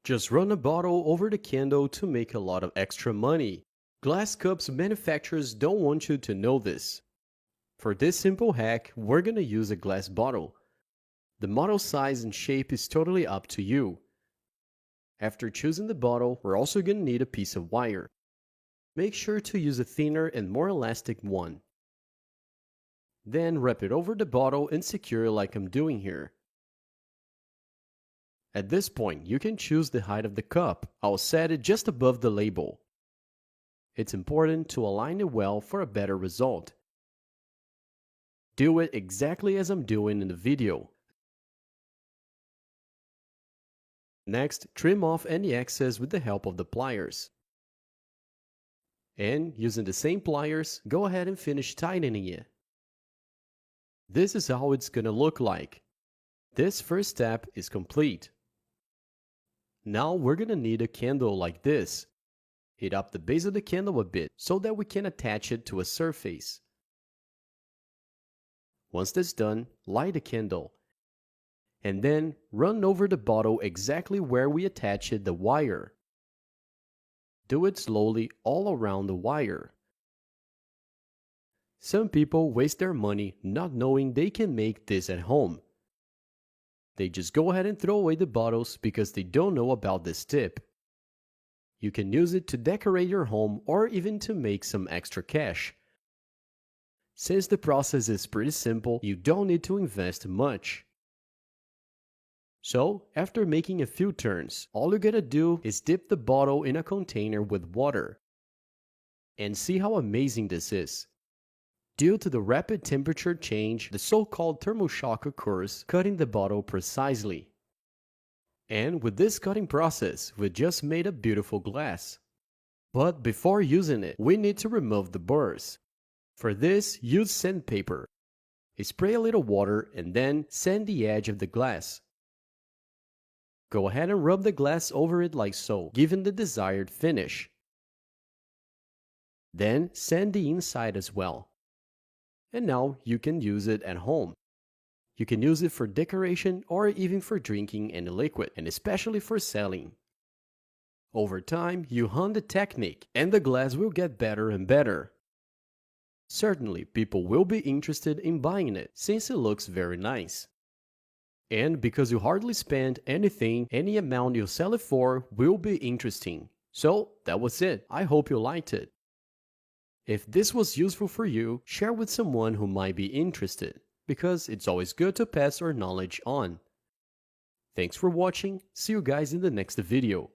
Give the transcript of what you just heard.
Just run a bottle over the candle to make a lot of extra money. Glass cups manufacturers don't want you to know this. For this simple hack, we're gonna use a glass bottle. The model size and shape is totally up to you. After choosing the bottle, we're also gonna need a piece of wire. Make sure to use a thinner and more elastic one. Then wrap it over the bottle and secure it like I'm doing here. At this point, you can choose the height of the cup. I'll set it just above the label. It's important to align it well for a better result. Do it exactly as I'm doing in the video. Next, trim off any excess with the help of the pliers. And, using the same pliers, go ahead and finish tightening it. This is how it's gonna look like. This first step is complete. Now we're gonna need a candle like this. Heat up the base of the candle a bit so that we can attach it to a surface. Once that's done, light the candle. And then run over the bottle exactly where we attached the wire. Do it slowly all around the wire. Some people waste their money not knowing they can make this at home. They just go ahead and throw away the bottles because they don't know about this tip. You can use it to decorate your home or even to make some extra cash. Since the process is pretty simple, you don't need to invest much. So, after making a few turns, all you gotta do is dip the bottle in a container with water. And see how amazing this is. Due to the rapid temperature change, the so-called thermal shock occurs, cutting the bottle precisely. And with this cutting process, we just made a beautiful glass. But before using it, we need to remove the burrs. For this, use sandpaper. Spray a little water and then sand the edge of the glass. Go ahead and rub the glass over it like so, giving the desired finish. Then sand the inside as well. And now you can use it at home. You can use it for decoration or even for drinking any liquid, and especially for selling. Over time, you hone the technique and the glass will get better and better. Certainly, people will be interested in buying it since it looks very nice. And because you hardly spend anything, any amount you sell it for will be interesting. So that was it. I hope you liked it. If this was useful for you, share with someone who might be interested, because it's always good to pass our knowledge on. Thanks for watching, see you guys in the next video.